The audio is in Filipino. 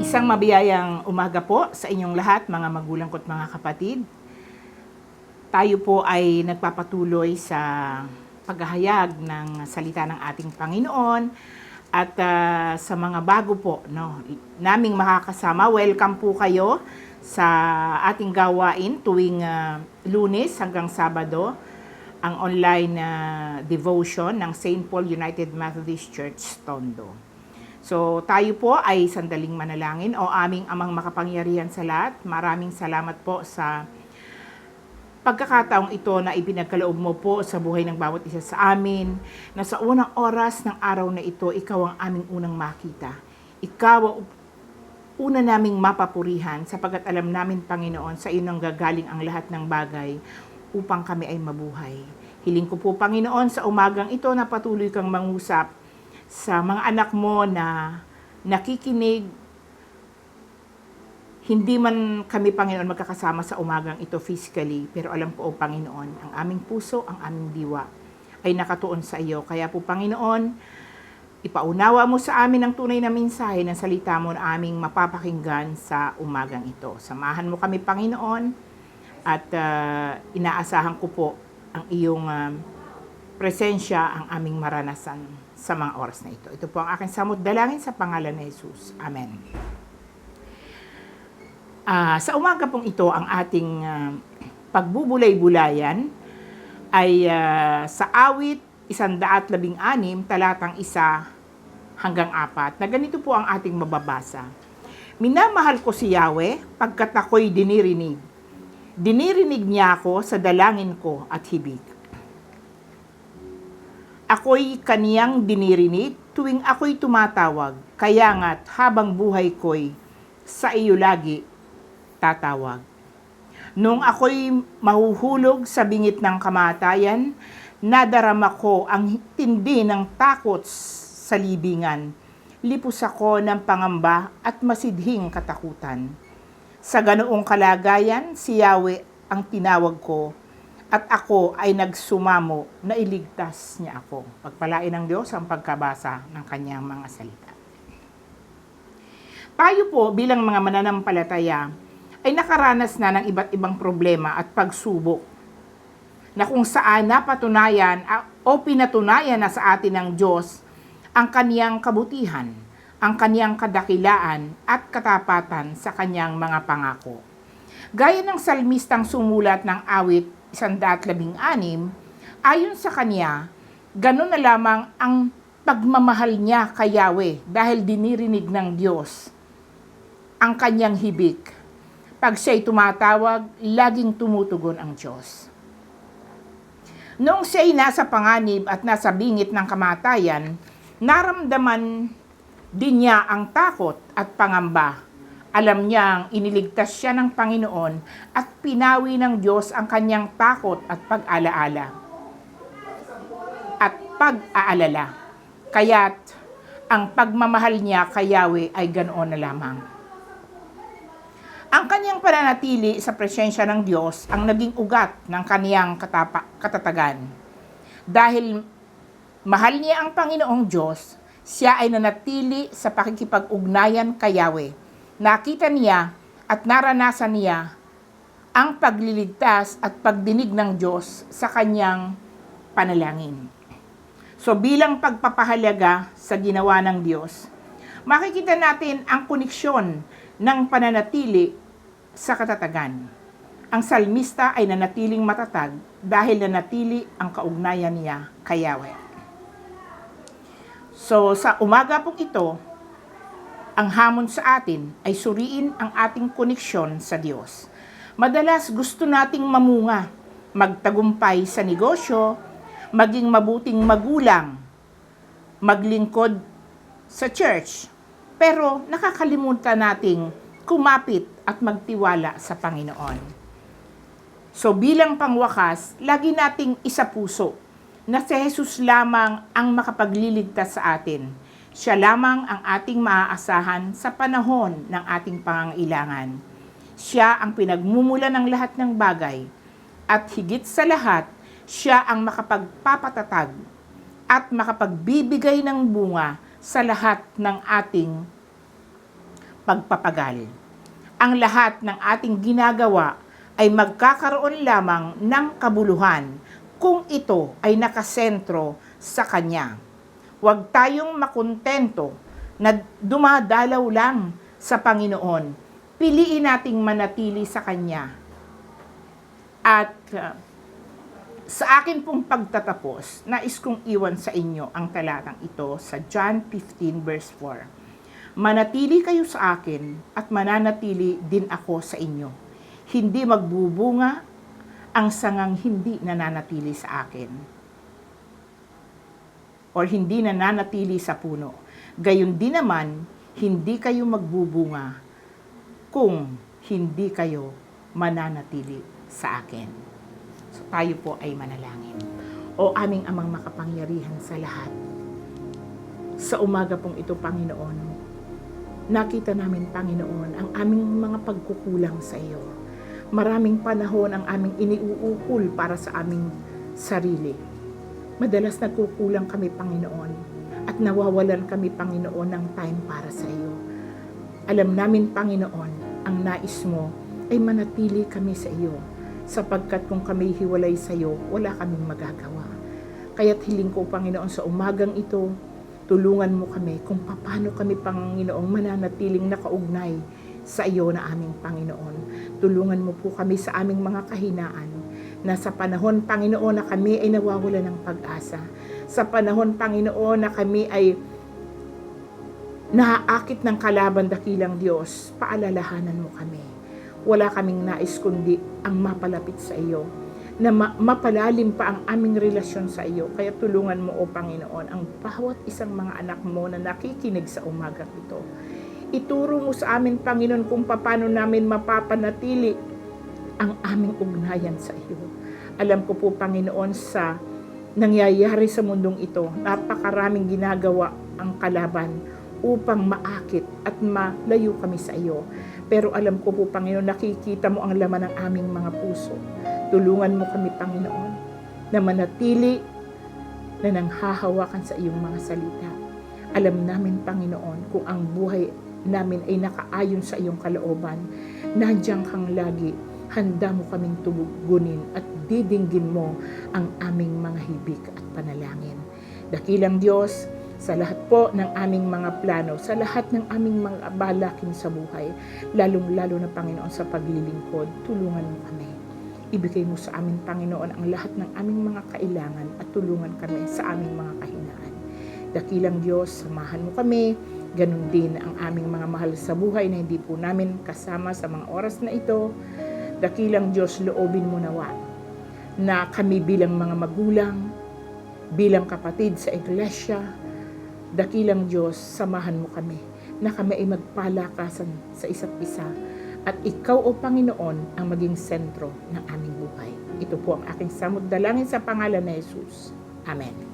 Isang mabiyayang umaga po sa inyong lahat, mga magulang ko't mga kapatid. Tayo po ay nagpapatuloy sa paghahayag ng salita ng ating Panginoon at sa mga bago po naming makakasama, welcome po kayo sa ating gawain tuwing Lunes hanggang Sabado, ang online devotion ng St. Paul United Methodist Church, Tondo. So tayo po ay sandaling manalangin. O aming amang makapangyarihan sa lahat, maraming salamat po sa pagkakataong ito na ipinagkaloob mo po sa buhay ng bawat isa sa amin, na sa unang oras ng araw na ito, ikaw ang aming unang makita. Ikaw ang una naming mapapurihan, sapagkat alam namin, Panginoon, sa iyo nang gagaling ang lahat ng bagay upang kami ay mabuhay. Hiling ko po, Panginoon, sa umagang ito na patuloy kang mangusap sa mga anak mo na nakikinig. Hindi man kami, Panginoon, magkakasama sa umagang ito physically, pero alam ko, Panginoon, ang aming puso, ang aming diwa ay nakatuon sa iyo. Kaya po, Panginoon, ipaunawa mo sa amin ang tunay na mensahe ng salita mo na aming mapapakinggan sa umagang ito. Samahan mo kami, Panginoon, at inaasahan ko po ang iyong presensya, ang aming maranasan sa mga oras na ito. Ito po ang aking samot dalangin sa pangalan ni Jesus. Amen. Sa umaga pong ito, ang ating pagbubulay-bulayan ay sa awit 116, talatang 1 hanggang 4, na ganito po ang ating mababasa. Minamahal ko si Yahweh pagkat ako'y dinirinig. Dinirinig niya ako sa dalangin ko at hibig. Ako'y kaniyang dinirinig tuwing ako'y tumatawag, kaya nga't habang buhay ko'y sa iyo lagi tatawag. Nung ako'y mahuhulog sa bingit ng kamatayan, nadarama ko ang tindi ng takot sa libingan. Lipos ako ng pangamba at masidhing katakutan. Sa ganoong kalagayan, si Yahweh ang tinawag ko, at ako ay nagsumamo na iligtas niya ako. Pagpalain ng Diyos ang pagkabasa ng kanyang mga salita. Tayo po bilang mga mananampalataya ay nakaranas na ng iba't ibang problema at pagsubok na kung saan napatunayan o pinatunayan na sa atin ng Diyos ang kaniyang kabutihan, ang kaniyang kadakilaan at katapatan sa kaniyang mga pangako. Gaya ng salmistang sumulat ng awit 116, ayon sa kanya, ganun na lamang ang pagmamahal niya kay Yahweh dahil dinirinig ng Diyos ang kanyang hibig. Pag siya'y tumatawag, laging tumutugon ang Diyos. Noong siya'y nasa panganib at nasa bingit ng kamatayan, naramdaman din niya ang takot at pangamba. Alam niyang iniligtas siya ng Panginoon at pinawi ng Diyos ang kanyang takot at pag-alala. Kaya't ang pagmamahal niya kay Yahweh ay ganoon na lamang. Ang kanyang pananatili sa presensya ng Diyos ang naging ugat ng kaniyang katatagan. Dahil mahal niya ang Panginoong Diyos, siya ay nanatili sa pakikipag-ugnayan kay Yahweh. Nakita niya at naranasan niya ang pagliligtas at pagdinig ng Diyos sa kanyang panalangin. So bilang pagpapahalaga sa ginawa ng Diyos, makikita natin ang koneksyon ng pananatili sa katatagan. Ang salmista ay nanatiling matatag dahil nanatili ang kaugnayan niya kay Yahweh. So sa umaga pong ito, ang hamon sa atin ay suriin ang ating koneksyon sa Diyos. Madalas gusto nating mamunga, magtagumpay sa negosyo, maging mabuting magulang, maglingkod sa church, pero nakakalimutan nating kumapit at magtiwala sa Panginoon. So bilang pangwakas, lagi nating isapuso na si Jesus lamang ang makapagliligtas sa atin. Siya lamang ang ating maaasahan sa panahon ng ating pangangailangan. Siya ang pinagmumulan ng lahat ng bagay. At higit sa lahat, siya ang makapagpapatatag at makapagbibigay ng bunga sa lahat ng ating pagpapagal. Ang lahat ng ating ginagawa ay magkakaroon lamang ng kabuluhan kung ito ay nakasentro sa Kanya. Huwag tayong makontento na dumadalaw lang sa Panginoon. Piliin nating manatili sa Kanya. At sa akin pong pagtatapos, nais kong iwan sa inyo ang talatang ito sa John 15 verse 4. Manatili kayo sa akin at mananatili din ako sa inyo. Hindi magbubunga ang sangang hindi nananatili sa akin or hindi nananatili sa puno. Gayon din naman, hindi kayo magbubunga kung hindi kayo mananatili sa akin. So tayo po ay manalangin. O aming amang makapangyarihan sa lahat, sa umaga pong ito, Panginoon, nakita namin, Panginoon, ang aming mga pagkukulang sa iyo. Maraming panahon ang aming iniuukol para sa aming sarili. Madalas nagkukulang kami, Panginoon, at nawawalan kami, Panginoon, ng time para sa iyo. Alam namin, Panginoon, ang nais mo ay manatili kami sa iyo, sapagkat kung kami hiwalay sa iyo, wala kaming magagawa. Kaya't hiling ko, Panginoon, sa umagang ito, tulungan mo kami kung paano kami, Panginoong, mananatiling nakaugnay sa iyo na aming Panginoon. Tulungan mo po kami sa aming mga kahinaan, na sa panahon, Panginoon, na kami ay nawawala ng pag-asa. Sa panahon, Panginoon, na kami ay naaakit ng kalaban dakilang Diyos, paalalahanan mo kami. Wala kaming nais kundi ang mapalapit sa iyo, na mapalalim pa ang aming relasyon sa iyo. Kaya tulungan mo, O Panginoon, ang bawat isang mga anak mo na nakikinig sa umagang ito. Ituro mo sa amin, Panginoon, kung paano namin mapapanatili ang aming ugnayan sa iyo. Alam ko po, Panginoon, sa nangyayari sa mundong ito, napakaraming ginagawa ang kalaban upang maakit at malayo kami sa iyo. Pero alam ko po, Panginoon, nakikita mo ang laman ng aming mga puso. Tulungan mo kami, Panginoon, na manatili na nanghahawakan sa iyong mga salita. Alam namin, Panginoon, kung ang buhay namin ay nakaayon sa iyong kalooban, nandiyan kang lagi, handa mo kaming tugunin at didinggin mo ang aming mga hibik at panalangin. Dakilang Diyos, sa lahat po ng aming mga plano, sa lahat ng aming mga balakin sa buhay, lalong-lalo na, Panginoon, sa paglilingkod, tulungan mo kami. Ibigay mo sa amin, Panginoon, ang lahat ng aming mga kailangan at tulungan kami sa aming mga kahinaan. Dakilang Diyos, samahan mo kami. Ganun din ang aming mga mahal sa buhay na hindi po namin kasama sa mga oras na ito. Dakilang Diyos, loobin mo nawa na kami bilang mga magulang, bilang kapatid sa iglesia, dakilang Diyos, samahan mo kami na kami ay magpalakasan sa isa't isa at ikaw, O Panginoon, ang maging sentro ng aming buhay. Ito po ang aking samot dalangin sa pangalan ni Jesus. Amen.